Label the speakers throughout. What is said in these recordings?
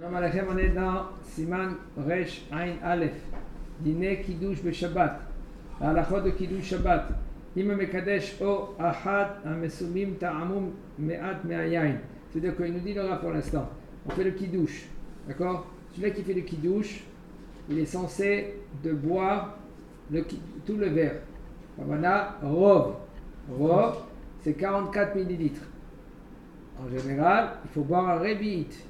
Speaker 1: Shalom Aleichem, on est dans Siman Resh Ain Aleph, Dîner Kiddush Beshabbat, la halachot de Kiddush Shabbat. Ima Mekadesh O Ahad Amesumim Ta'amum Me'at Me'ayain. C'est-à-dire qu'il nous dit le Rav pour l'instant, on fait le Kiddush, d'accord? Celui-là qui fait le Kiddush, il est censé de boire tout le verre. Voilà, Rov. Rov, c'est 44 millilitres. En général, il faut boire un Rebi'it.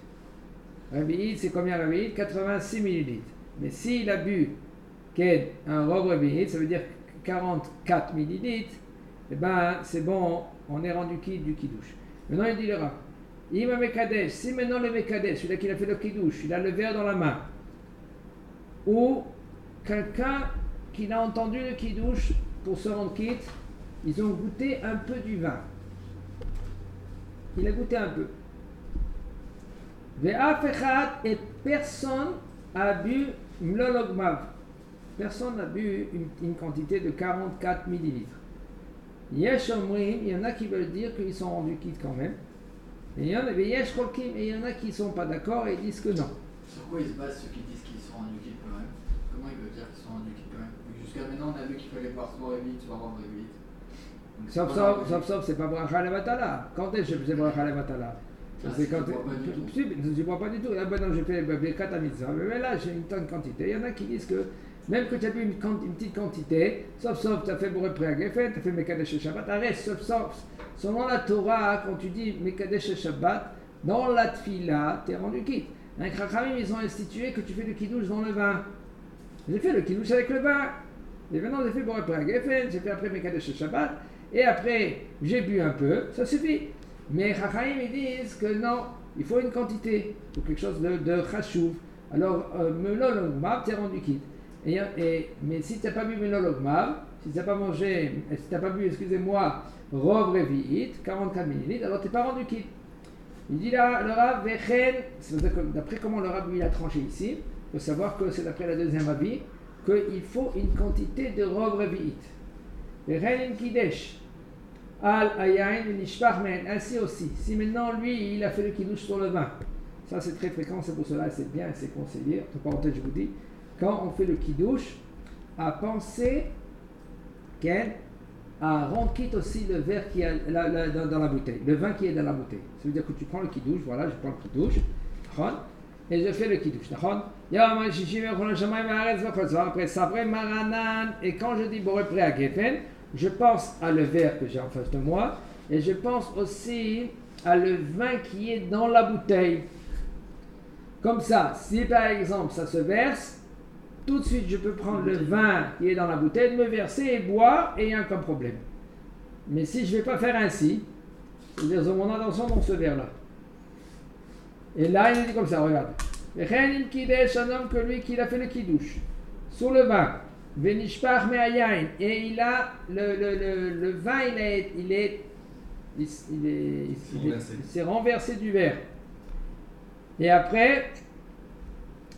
Speaker 1: Rebi'it, c'est combien Rebi'it? 86 millilitres. Mais s'il a bu un Rov Rebi'it, ça veut dire 44 millilitres, eh ben c'est bon, on est rendu quitte du Kiddush. Maintenant, il dit le Rav, Ima Mekadesh, si maintenant le Mekadesh, celui-là qui a fait le Kiddush, il a le verre dans la main, ou quelqu'un qui a entendu le Kiddush pour se rendre quitte, ils ont goûté un peu du vin. Il a goûté un peu. Et personne n'a bu mlologmav. Personne n'a bu une quantité de 44 millilitres. Yesh omrim, il y en a qui veulent dire qu'ils sont rendus quittes quand même. Et il y en a, yesh cholkim, et il y en a qui ne sont pas d'accord et disent que non.
Speaker 2: Sur quoi ils se basent ceux qui disent qu'ils sont rendus quittes quand même? Comment ils veulent dire qu'ils sont rendus quittes quand même? Jusqu'à maintenant, on a vu qu'il fallait boire soit Revit, soit Rov Revit.
Speaker 1: Sauf, c'est pas bracha levatala. Quand est-ce que je faisais bracha levatala? C'est quand je ne bois pas du tout. Là, non, j'ai fait Birkat HaMitzvah. Mais là, j'ai une tonne de quantité. Il y en a qui disent que même que tu as bu une petite quantité, sauf, tu as fait Boré Préagéfen, tu as fait Mekadesh Shabbat, arrête, sauf. Selon la Torah, quand tu dis Mekadesh Shabbat, dans la Tfila, tu es rendu quitte. Un Chachamim, ils ont institué que tu fais le Kiddush dans le vin. J'ai fait le Kiddush avec le vin. Et maintenant, j'ai fait Boré Préagéfen, j'ai fait après Mekadesh Shabbat, et après, j'ai bu un peu, ça suffit. Mais Chachamim, ils disent que non, il faut une quantité, il faut quelque chose de chachouv. Alors, melologmav, tu es rendu quitte. Mais si tu n'as pas bu melologmav, si tu n'as pas mangé, si tu n'as pas bu, excusez-moi, Rov Revi'it, 44 millilitres, alors tu n'es pas rendu quitte. Il dit là, le Rav Vechen, d'après comment le Rav il a tranché ici, il faut savoir que c'est d'après la deuxième avis, qu'il faut une quantité de Rov Revi'it. Vechen Kidesh. Al Ayain Nishpach Men, ainsi aussi. Si maintenant lui il a fait le kiddush sur le vin, ça c'est très fréquent, c'est pour cela c'est bien, c'est conseillé. Entre parenthèses, je vous dis, quand on fait le kiddush, à penser à rendre quitte aussi le verre qui est dans la bouteille, le vin qui est dans la bouteille. Ça veut dire que tu prends le kiddush, voilà, je prends le kiddush, et je fais le kiddush. Après Savré Maranan, et quand je dis Boré Préagéfen, je pense à le verre que j'ai en face de moi et je pense aussi à le vin qui est dans la bouteille. Comme ça, si par exemple ça se verse, tout de suite je peux prendre le vin qui est dans la bouteille, me verser et boire et il n'y a aucun problème. Mais si je ne vais pas faire ainsi, c'est-à-dire mon attention dans ce verre-là. Et là il dit comme ça, regarde. Un homme que lui qui a fait le kiddush sur le vin. Venishpach me'ayain, et il a le vin, il s'est renversé du verre. Et après,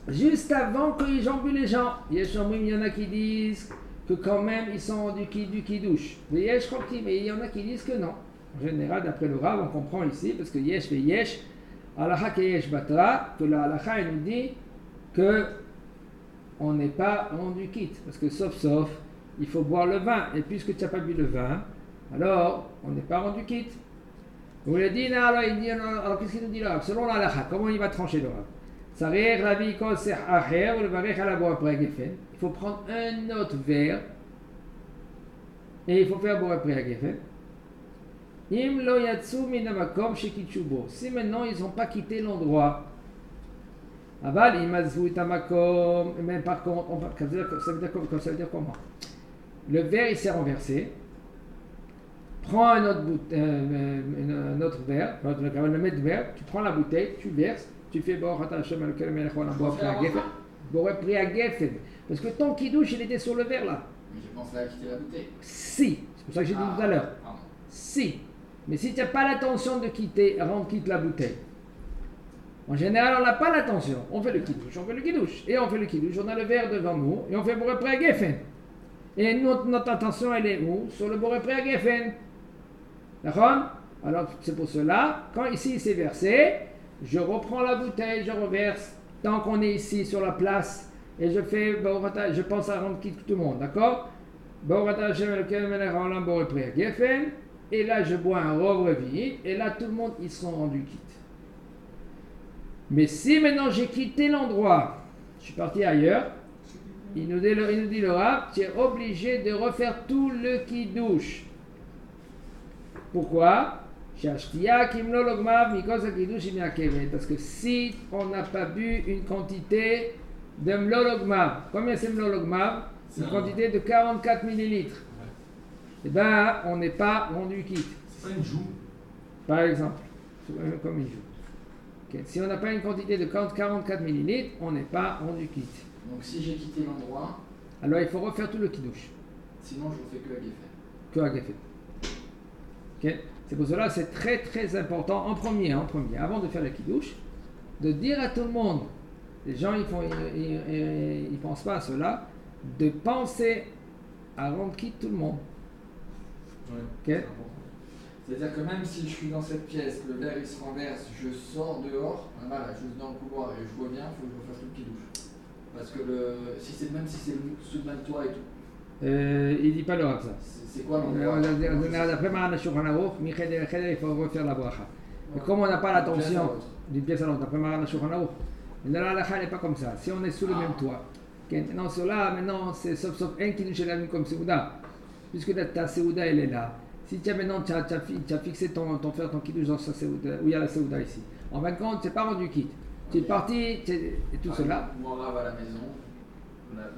Speaker 1: juste avant qu'ils ont bu les gens, il y en a qui disent que quand même ils sont du kiddush. Mais il y en a qui disent que non. En général, d'après le Rav, on comprend ici, parce que yesh ve yesh, halacha ke yesh batra, que la halacha nous dit que on n'est pas rendu quitte, parce que sauf, il faut boire le vin, et puisque tu n'as pas bu le vin, alors on n'est pas rendu quitte. Vous le dit, alors qu'est-ce qu'il nous dit là? Selon la halakha, comment il va trancher le Rav? Il faut prendre un autre verre, et il faut faire boire après à Geffen. Si maintenant ils n'ont pas quitté l'endroit, Aval, mais par contre, ça veut dire comment? Le verre il s'est renversé. Prends un autre verre, le mettre verre, tu prends la bouteille, tu verses, tu fais parce que ton kiddush il était sur le verre là.
Speaker 2: Mais j'ai pensé à quitter la bouteille.
Speaker 1: Si, c'est pour ça que j'ai dit tout à l'heure. Si, mais si tu n'as pas l'intention de quitter, quitte la bouteille. En général, on n'a pas l'attention. On fait le kiddush. Et on fait le kiddush. On a le verre devant nous. Et on fait Boré Préagéfen. Et notre attention, elle est où? Sur le Boré Préagéfen. D'accord? Alors, c'est pour cela, quand ici il s'est versé, je reprends la bouteille, je reverse, tant qu'on est ici sur la place, et je pense à rendre quitte tout le monde, d'accord? Et là je bois un rov revi'it, et là tout le monde ils sont rendus quitte. Mais si maintenant j'ai quitté l'endroit, je suis parti ailleurs, il nous dit le Rav, tu es obligé de refaire tout le kiddush. Pourquoi? Parce que si on n'a pas bu une quantité de mlologmav, combien c'est mlologmav? Une quantité de 44 millilitres. Eh bien, on n'est pas rendu quitte.
Speaker 3: C'est pas une joue.
Speaker 1: Par exemple, comme une joue. Okay. Si on n'a pas une quantité de 44 millilitres, on n'est pas rendu quitte.
Speaker 2: Donc si j'ai quitté l'endroit,
Speaker 1: alors il faut refaire tout le kiddush.
Speaker 2: Sinon je ne fais que à Geffen.
Speaker 1: Que à Geffen. Okay. C'est pour cela que c'est très très important, en premier, avant de faire le kiddush, de dire à tout le monde, les gens ils pensent pas à cela, de penser à rendre quitte tout le monde.
Speaker 3: Ouais,
Speaker 1: Okay.
Speaker 2: C'est-à-dire que même si je suis dans cette pièce, le verre il se renverse, je sors dehors, voilà, je suis dans le couloir et je vois bien, il faut que je refasse tout le kiddush. Parce que même si c'est sous le même toit et tout.
Speaker 1: Il dit pas le Rav ça.
Speaker 2: C'est quoi l'endroit?
Speaker 1: D'après Maran Shulchan Aruch, il faut refaire la bracha. Mais comme on n'a pas l'attention d'une pièce à l'autre, d'après Maran Shulchan Aruch, mais la halakha n'est pas comme ça. Si on est sous le même toit, maintenant c'est sauf un kiddush la comme Seouda, puisque ta Seouda elle est là. Si tu as fixé ton kiddush dans sa Seouda, où il y a la Seouda ici, en fin de compte, tu n'es pas rendu quitte. Tu es parti et tout cela.
Speaker 2: Moi, on va à la maison,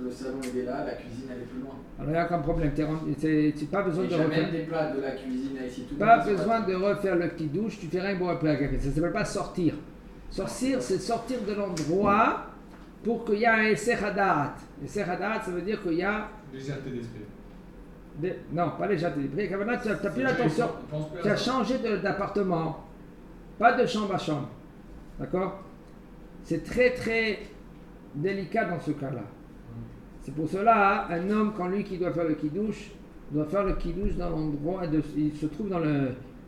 Speaker 2: le salon il est là, la cuisine elle est plus loin.
Speaker 1: Alors il n'y a aucun problème, tu n'as pas besoin de refaire.
Speaker 2: J'amène des plats de la cuisine là, ici.
Speaker 1: Pas besoin de refaire le kiddush, tu fais rien pour refaire la café. Ça ne s'appelle pas sortir. Sortir, c'est sortir de l'endroit pour qu'il y ait un Esser Hadat. Esser Hadat, ça veut dire qu'il y a.
Speaker 3: Légèreté d'esprit.
Speaker 1: Non, pas légèreté d'esprit. Tu n'as plus l'attention. Tu as changé d'appartement, pas de chambre à chambre. D'accord? C'est très très délicat dans ce cas-là. C'est pour cela, un homme, quand lui qui doit faire le kiddush, doit faire le kiddush dans l'endroit, il se trouve dans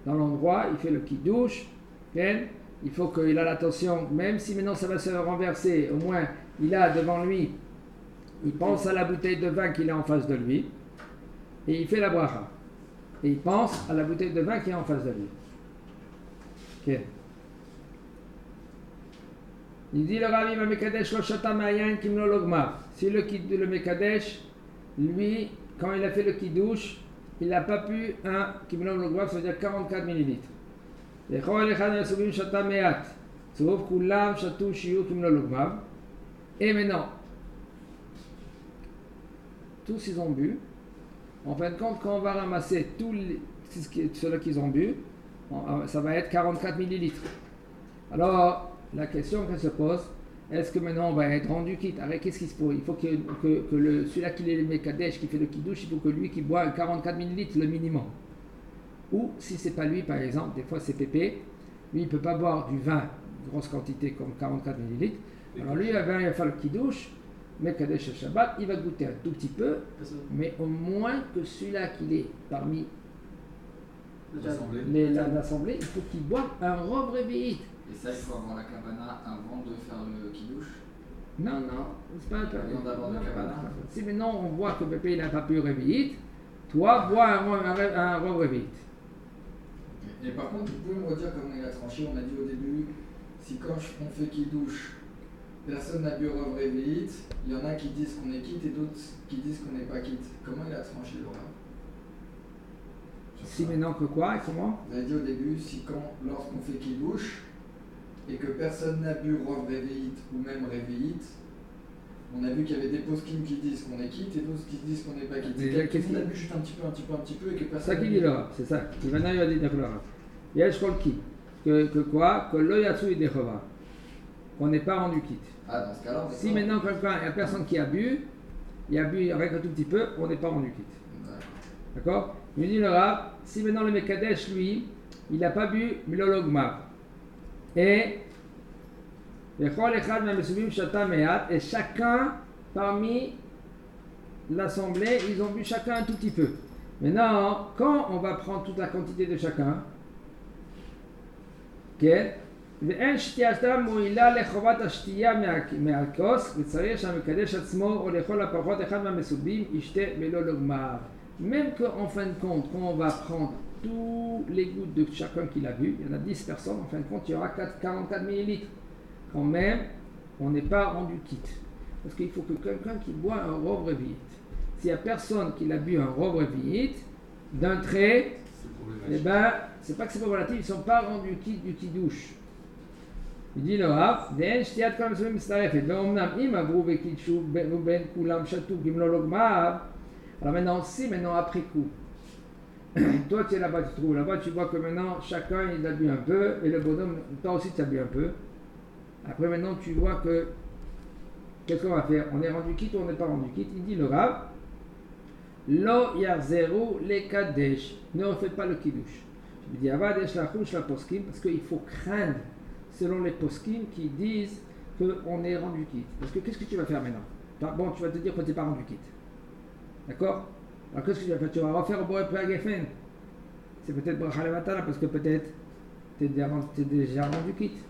Speaker 1: l'endroit, il fait le kiddush, okay? Il faut qu'il ait l'attention, même si maintenant ça va se renverser, au moins il a devant lui, il pense à la bouteille de vin qu'il a en face de lui, et il fait la bracha. Et il pense à la bouteille de vin qui est en face de lui. Okay. Il dit le Ravi va Mekadesh lo shata ma'ayin kimlo logma. Si le Mekadesh, lui, quand il a fait le kiddush, il n'a pas pu un kimlo logma, ça veut dire 44 millilitres. Et maintenant, tous ils ont bu. En fin de compte, quand on va ramasser tous ceux-là qu'ils ont bu, ça va être 44 millilitres. Alors, la question qu'elle se pose, est-ce que maintenant on va être rendu quitte? Qu'est-ce qui se passe? Il faut que celui-là qui est le Mekadesh, qui fait le kiddush, il faut que lui qui boit 44 millilitres le minimum. Ou si c'est pas lui, par exemple, des fois c'est Pépé, lui il peut pas boire du vin, grosse quantité comme 44 millilitres. Alors lui il va faire le kiddush, Mekadesh le Shabbat, il va goûter un tout petit peu, mais au moins que celui-là qui est parmi l'assemblée, il faut qu'il boive un rov revi'it.
Speaker 2: Et ça, il faut avoir la kavana avant de faire le kiddush?
Speaker 1: Non, c'est pas un peu.
Speaker 2: D'abord le kavana.
Speaker 1: Si maintenant on voit que Pépé il n'a pas pu revi'it, toi bois un rov revi'it.
Speaker 2: Et par contre, vous pouvez me redire comment il a tranché? On a dit au début, si quand on fait kiddush, personne n'a bu rov revi'it, il y en a qui disent qu'on est quitte et d'autres qui disent qu'on n'est pas quitte. Comment il a tranché le Rav?
Speaker 1: Si maintenant que quoi et comment?
Speaker 2: Vous avez dit au début, lorsqu'on fait kiddush et que personne n'a bu rov revi'it ou même revi'it, on a vu qu'il y avait des poskim qui disent qu'on est quitte et d'autres qui disent qu'on n'est pas quitte. Qu'est-ce qu'on a bu juste un petit peu et que personne.
Speaker 1: Ça qui dit là, c'est ça. Maintenant il va dire là. Il y a qui que quoi? Que l'oyatsu est dechova. Qu'on n'est pas rendu quitte.
Speaker 2: Ah, dans ce cas-là, on est
Speaker 1: si
Speaker 2: pas...
Speaker 1: maintenant quelqu'un, il n'y a personne qui a bu, il a bu avec un tout petit peu, on n'est pas rendu quitte. D'accord? Il dit le Rav, si maintenant le Mekadesh, lui, il n'a pas bu Milologma. Et chacun parmi l'assemblée, ils ont bu chacun un tout petit peu. Maintenant, quand on va prendre toute la quantité de chacun, okay, ואין שתייתם מועילה לחובת השתייה מהכוס, וצריך שהמקדש עצמו, או לכל הפחות אחד מהמסובים, ישתה ולא לגמר. Même qu'en fin de compte, quand on va prendre tous les gouttes de chacun qui l'a bu, il y en a 10 personnes, en fin de compte, il y aura 44 millilitres. Quand même, on n'est pas rendu quitte. Parce qu'il faut que quelqu'un qui boit un rov revi'it. S'il n'y a personne qui l'a bu un rov revi'it, d'un trait, eh ben, c'est pas que c'est pas relatif, ils ne sont pas rendus quitte du kidouche. Il dit le Rav, ואין שתיית כל המסובים מצטרפת, ואומנם אם עברו וקידשו ובין כולם שתו גמלו לא גמר, alors maintenant, si maintenant après coup, toi tu es là-bas, tu trouves là-bas, tu vois que maintenant chacun il a bu un peu, et le bonhomme, toi aussi tu as bu un peu. Après maintenant tu vois que, qu'est-ce qu'on va faire? On est rendu quitte ou on n'est pas rendu quitte? Il dit le Rav, Lo yarzeru le kadesh, ne refais pas le kiddush. Je me dis, avadesh la chouche la poskim, parce qu'il faut craindre, selon les poskim qui disent qu'on est rendu quitte. Parce que qu'est-ce que tu vas faire maintenant? Bon, tu vas te dire que tu n'es pas rendu quitte. D'accord? Alors qu'est-ce que tu vas faire? Tu vas refaire au Boré Préagefen. C'est peut-être Bracha Levatala, parce que peut-être tu es déjà rendu quitte.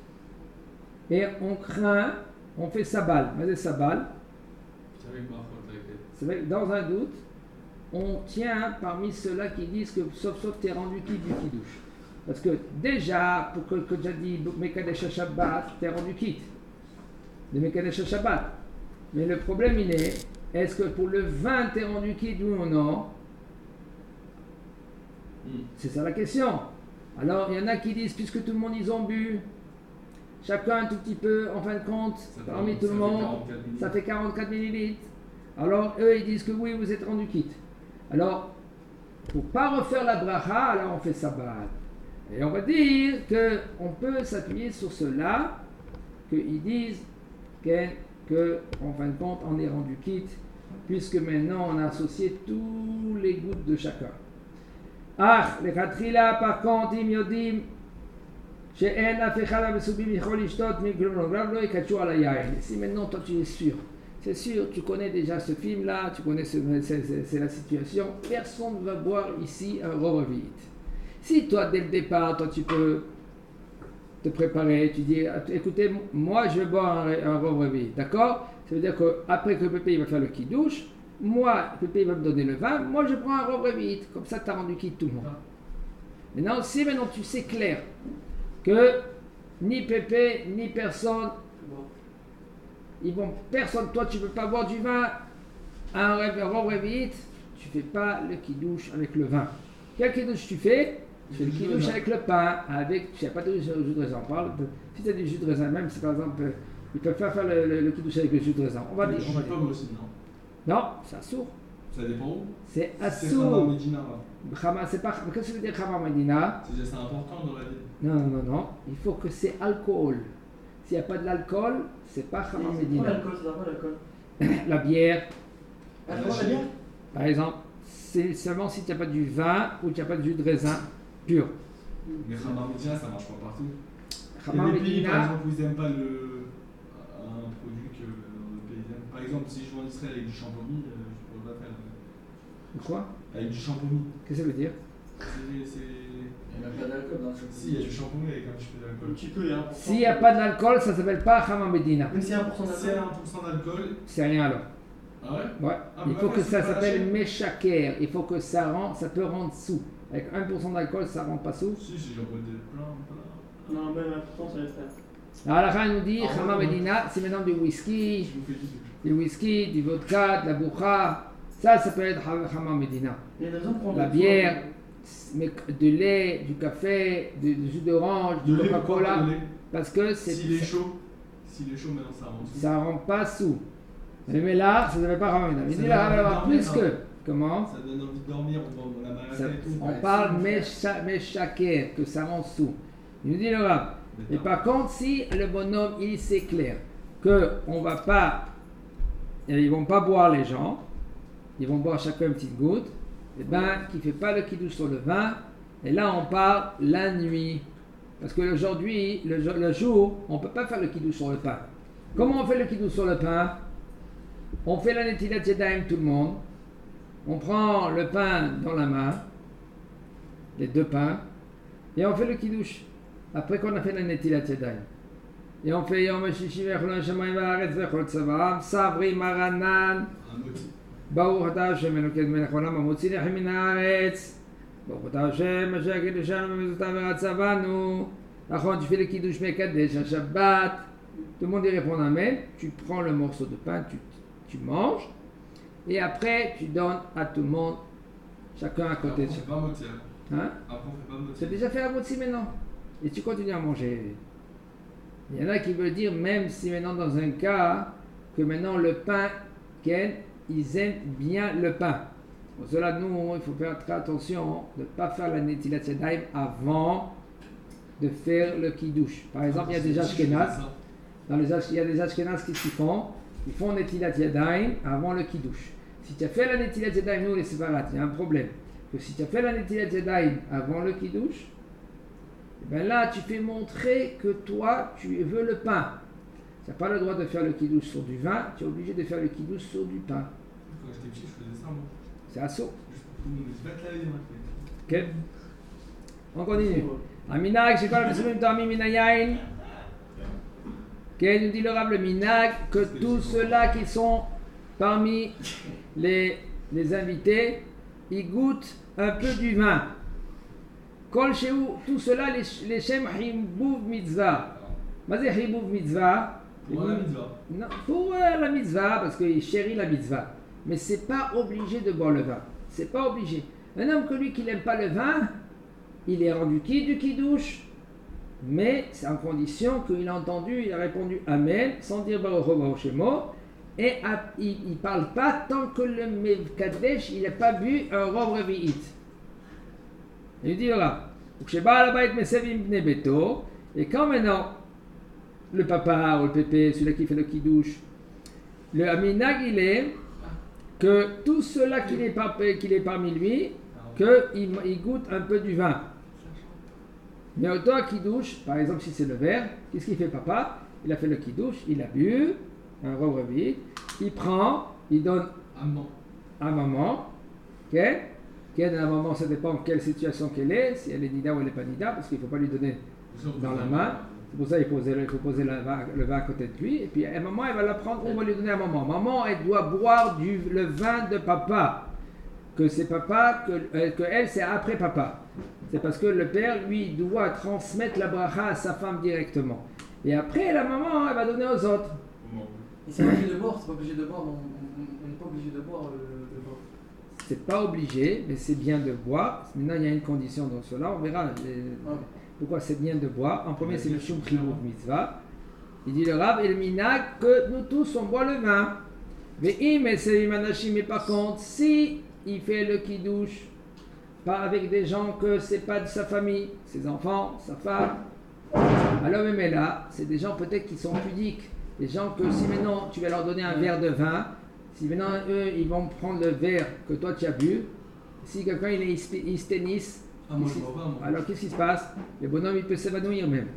Speaker 1: Et on craint, on fait sabal. Mais c'est sabal. C'est vrai que dans un doute, on tient parmi ceux-là qui disent que sauf tu es rendu quitte du kidouche. Parce que déjà, pour que tu as dit Mekadesh Shabbat, tu es rendu quitte de Mekadesh Shabbat. Mais le problème il est ce que pour le vin tu es rendu quitte ou non? C'est ça la question. Alors il y en a qui disent, puisque tout le monde ils ont bu, chacun un tout petit peu, en fin de compte, parmi tout le monde, ça fait 44 millilitres. Alors eux ils disent que oui, vous êtes rendu quitte. Alors, pour ne pas refaire la bracha, alors on fait sabbat. Et on va dire qu'on peut s'appuyer sur cela, qu'ils disent que, en fin de compte, on est rendu quitte, puisque maintenant on a associé tous les gouttes de chacun. Ah, les katrila, par contre, im yodim, she'en afechad ha-mesubim yichol lishtot miklum lo yikatchu ala yain. Si maintenant toi tu es sûr, c'est sûr, tu connais déjà ce film-là, tu connais c'est la situation. Personne ne va boire ici un rov revi'it. Si toi, dès le départ, toi, tu peux te préparer, tu dis, écoutez, moi, je vais boire un rov revi'it, d'accord? Ça veut dire qu'après que Pépé va faire le kidouche, moi, Pépé va me donner le vin, moi, je prends un rov revi'it. Comme ça, tu as rendu quitte tout le monde. Maintenant, si maintenant tu sais clair que ni Pépé, ni personne, personne, toi tu ne peux pas boire du vin à un rov revi'it, tu ne fais pas le kidouche avec le vin. Quel kidouche tu fais? Tu fais le kidouche avec le pain, avec, tu n'as pas de jus de raisin, on parle, si tu as du jus de raisin, même si par exemple, ils peuvent pas faire le kidouche avec le jus de raisin, on va dire.
Speaker 3: Je ne pas aussi, non?
Speaker 1: Non, c'est assour.
Speaker 3: Ça dépend où?
Speaker 1: C'est assour.
Speaker 3: C'est Khamar Medina.
Speaker 1: C'est pas, qu'est-ce que ça veut dire Khamar Medina?
Speaker 3: C'est important dans la vie.
Speaker 1: Non, il faut que c'est alcool. S'il n'y a pas de l'alcool, c'est pas Khamar Medina.
Speaker 4: C'est l'alcool, c'est pas l'alcool.
Speaker 1: La bière.
Speaker 4: La bière?
Speaker 1: Par exemple, c'est seulement si tu n'as pas du vin ou tu n'as pas de jus de raisin pur.
Speaker 3: Mais Khamar Medina, ça marche pas partout.
Speaker 1: Khamar
Speaker 3: Il y a des pays, par
Speaker 1: Medina,
Speaker 3: exemple, où ils n'aiment pas un produit que le pays aime. Par exemple, si je vais en Israël avec du champomis, je ne pourrais pas faire.
Speaker 1: quoi?
Speaker 3: Avec du champomis.
Speaker 1: Qu'est-ce que ça veut dire?
Speaker 2: Il n'y a même pas d'alcool dans le chocolat.
Speaker 3: Si, il y a du champomis avec un petit peu d'alcool.
Speaker 4: Un petit peu, il y a 1%.
Speaker 1: S'il n'y a pas d'alcool, ça ne s'appelle pas Khamar Medina.
Speaker 4: Même s'il y a 1%
Speaker 3: Si il y a
Speaker 4: d'alcool.
Speaker 3: 1% d'alcool.
Speaker 1: C'est rien alors.
Speaker 3: Ah ouais?
Speaker 1: Ouais.
Speaker 3: Ah,
Speaker 1: Il
Speaker 3: bah
Speaker 1: faut
Speaker 3: ouais,
Speaker 1: que
Speaker 3: c'est
Speaker 1: ça
Speaker 3: pas
Speaker 1: s'appelle
Speaker 3: lâché.
Speaker 1: Meshaker. Il faut que ça peut rendre sous. Avec 1% d'alcool, ça ne rend pas sous.
Speaker 3: Si, j'en bois plein.
Speaker 4: Non, même 1%, ça va faire.
Speaker 1: Alors la fin nous dit
Speaker 3: Ah,
Speaker 1: Khamar
Speaker 3: ouais.
Speaker 1: Medina, c'est maintenant du whisky,
Speaker 3: Je vous fais du truc.
Speaker 1: du whisky, du vodka, de la boucha. Ça peut être Khamar Medina.
Speaker 4: Il y a des raisons pour
Speaker 1: La bière, de lait, du café, du jus d'orange, du
Speaker 3: De lait, pourquoi
Speaker 1: Coca-Cola.
Speaker 3: pas de lait?
Speaker 1: Parce que
Speaker 3: S'il est chaud, maintenant ça rend sous.
Speaker 1: ça ne rend pas sous. Mais là, ça ne devait pas rendre. Il
Speaker 3: Ça
Speaker 1: dit là,
Speaker 3: donne
Speaker 1: il va y avoir
Speaker 3: envie de
Speaker 1: plus
Speaker 3: dormir,
Speaker 1: que. Comment?
Speaker 3: Ça donne envie de dormir, on a mal à la
Speaker 1: Ça-
Speaker 3: tête et tout.
Speaker 1: on parle Meshaker, que ça rend sous. Il nous dit le Rav. Et par contre, si le bonhomme, il sait clair qu'on va pas, ils vont pas boire les gens, ils vont boire chacun une petite goutte, et ben, qui fait pas le kidouche sur le vin, et là on parle la nuit. Parce que aujourd'hui, le jour, on peut pas faire le kidouche sur le pain. Comment on fait le kidouche sur le pain? On fait la netilat yadayim tout le monde, on prend le pain dans la main, les deux pains, et on fait le kidouche. après qu'on a fait la Netilat Yadayim. Et on fait Yom HaShishi V'Echol Shamayim V'Haaretz V'Echol Tzavaam, Savri Maranan, Baruch Ata Hashem Elokei Melech Olam Hamotzi Lechem Min Haaretz, Baruch Ata Hashem Asher Kiddushanu V'Mitzvotav V'Ratzavanu. Après, tu fais le Kiddush Mekadesh à Shabbat. Tout le monde y répond Amen. Tu prends le morceau de pain, tu manges. Et après, tu donnes à tout le monde, chacun à côté de chacun. Hein? Tu as déjà fait la motzi maintenant. Et tu continues à manger. Il y en a qui veulent dire, même si maintenant dans un cas, que maintenant le pain, ils aiment bien le pain. Pour cela, nous, il faut faire très attention de ne pas faire la Netilat Yadayim avant de faire le Kiddush. Par exemple, il y a des Ashkenaz. Il y a des Ashkenaz qui font. Ils font Netilat Yadayim avant le Kiddush. Si tu as fait la Netilat Yadayim, nous les séparats, il y a un problème. Que si tu as fait la Netilat Yadayim avant le Kiddush, et bien là, tu fais montrer que toi, tu veux le pain. Tu n'as pas le droit de faire le Kiddush sur du vin, tu es obligé de faire le Kiddush sur du pain.
Speaker 3: Quand j'étais petit, je faisais ça, moi.
Speaker 1: C'est assaut.
Speaker 3: Juste pour tout le monde, je vais te laver les mains.
Speaker 1: Ok. On continue. Aminag, c'est quoi le Mesurim Tormi Minayain? Nous dit le Rav le Minag que tous ceux-là qui sont parmi les invités, ils goûtent un peu du vin. Kol Sheu, tout cela, les Shem Hibouv Mitzvah. Mazé Hibouv Mitzvah.
Speaker 3: Pour la mitzvah.
Speaker 1: Non, pour la mitzvah, parce qu'il chérit la mitzvah. Mais c'est pas obligé de boire le vin. C'est pas obligé. Un homme que lui qui n'aime pas le vin, il est rendu du Kiddush. Mais c'est en condition qu'il a entendu, il a répondu Amen, sans dire Baruch Hu Baruch Shemo, et il ne parle pas tant que le Mekadesh, il n'a pas bu un Rov Revi'it. Il dit là, et quand maintenant le papa ou le pépé, celui-là qui fait le Kiddush, le Aminag il est que tout cela qu'il est parmi lui, qu'il goûte un peu du vin. Mais autant Kiddush, par exemple si c'est le verre, qu'est-ce qu'il fait papa? Il a fait le Kiddush, il a bu, un Rov Revi'it, il prend, il donne à maman, ok? À maman, ça dépend quelle situation qu'elle est, si elle est nida ou elle n'est pas nida, parce qu'il ne faut pas lui donner dans la main. C'est pour ça qu'il faut poser le vin à côté de lui. Et puis à maman, elle va la prendre, on va lui donner à maman. Maman, elle doit boire le vin de papa. Que c'est papa, que elle, c'est après papa. C'est parce que le père, lui, doit transmettre la bracha à sa femme directement. Et après, la maman, elle va donner aux autres.
Speaker 2: Et c'est pas obligé de boire, on n'est pas obligé de boire le vin.
Speaker 1: C'est pas obligé, mais c'est bien de boire. Maintenant, il y a une condition dans cela, on verra pourquoi c'est bien de boire. En premier, c'est le Shum Chibouv Mitzvah. Il dit le Rav et le Minag que nous tous, on boit le vin. Mais par contre, si il fait le Kiddush, pas avec des gens que c'est pas de sa famille, ses enfants, sa femme, alors même là, c'est des gens peut-être qui sont pudiques. Des gens que si maintenant tu vas leur donner un verre de vin, si maintenant eux ils vont prendre le verre que toi tu as bu, si quelqu'un il est hysténiste, alors qu'est-ce qui se passe? Le bonhomme il peut s'évanouir même.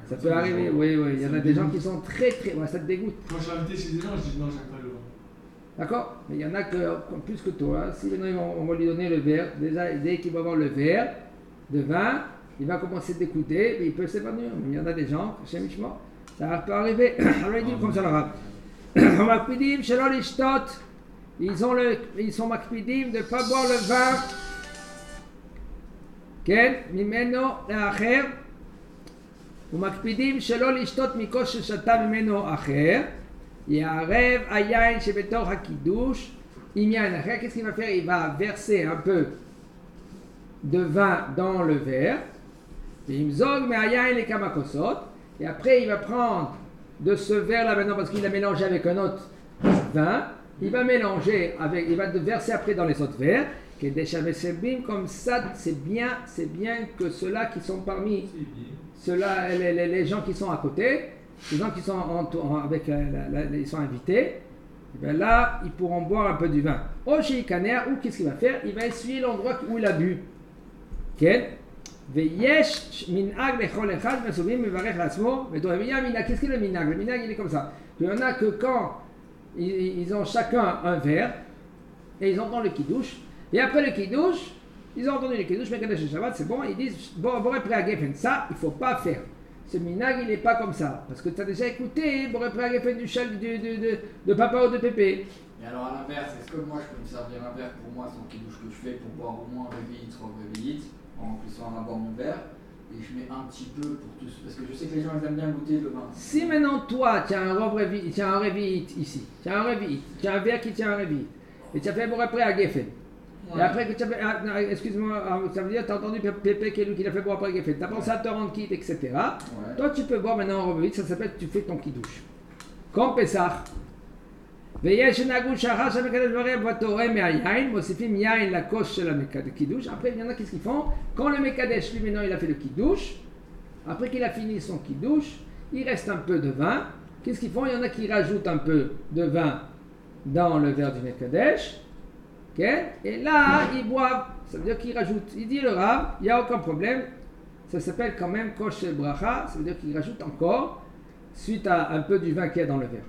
Speaker 1: Ça peut arriver, oui, il y en a des gens qui sont très, ça te dégoûte.
Speaker 3: Quand je suis invité chez des gens, je dis non, j'aime pas le vin.
Speaker 1: D'accord? Mais il y en a plus que toi. Si maintenant on va lui donner le verre, déjà dès qu'il va avoir le verre de vin, il va commencer à t'écouter, il peut s'évanouir. Mais il y en a des gens, chez Mishma, ça peut arriver. Alors il dit comme ça le Rav. Makpidim shelol ishtot. Ils sont makpidim de ne pas boire le vin. Ken, mimeno le'acher. ומקפידים שלא לשתות מכוס ששתה ממנו אחר, יערב היין שבתוך הקידוש עם יין אחר. Qu'est-ce qu'il va faire? Il va verser un peu de vin dans le verre, וימזוג מהיין לכמה כוסות, et après il va prendre de ce verre là maintenant parce qu'il a mélangé avec un autre vin, il va mélanger avec, il va verser après dans les autres verres, comme ça c'est bien que ceux-là qui sont parmi ceux-là, les gens qui sont à côté, les gens qui sont ils sont invités, et bien là, ils pourront boire un peu du vin. Ou qu'est-ce qu'il va faire? Il va essuyer l'endroit où il a bu. Qu'est-ce que le minag? Le minag, il est comme ça. Il y en a que quand ils ont chacun un verre, et ils entendent le kiddush, et après le kiddush, Ils ont entendu les Kiddush, Mekadesh et Shabbat, c'est bon, ils disent, bon, Boré Pré à Geffen, ça, il ne faut pas faire. Ce minag, il n'est pas comme ça. Parce que tu as déjà écouté Boré Pré à Geffen du chal de papa ou de pépé.
Speaker 2: Et alors à l'inverse, est-ce que moi je peux me servir un verre pour moi sans kidouche que je fais pour boire au moins un réveillite, en remplissant à boire mon verre, et je mets un petit peu pour tous, parce que je sais que les gens ils aiment bien goûter le vin.
Speaker 1: Si maintenant toi tu as un réveillite ici, tu as un verre qui tient un réveillite, et tu as fait Boré Pré à Geffen.
Speaker 2: Ouais.
Speaker 1: Et après que tu as fait, excuse-moi, ça veut dire que tu as entendu Pépé qui est lui qui l'a fait Boré Pré à Geffen, tu as pensé à te rendre quitte, etc.
Speaker 2: Ouais.
Speaker 1: Toi tu peux boire maintenant un réveillite, ça s'appelle tu fais ton kidouche. Comme Pessah. ויש שנהגו שחר שהמקדש ברב בתורה מהיין, מוסיפים יין לכוס של הקידוש. Après, il y en a qu'est-ce qu'ils font? Quand le Mekadesh, lui maintenant, il a fait le kidouche, après qu'il a fini son kidouche, il reste un peu de vin. Qu'est-ce qu'ils font? Il y en a qui rajoutent un peu de vin dans le verre du Mekadesh. Okay? Et là, ils boivent. Ça veut dire qu'ils rajoutent. Il dit le Rav, il n'y a aucun problème. Ça s'appelle quand même kosher bracha. Ça veut dire qu'ils rajoutent encore suite à un peu du vin qu'il y a dans le verre.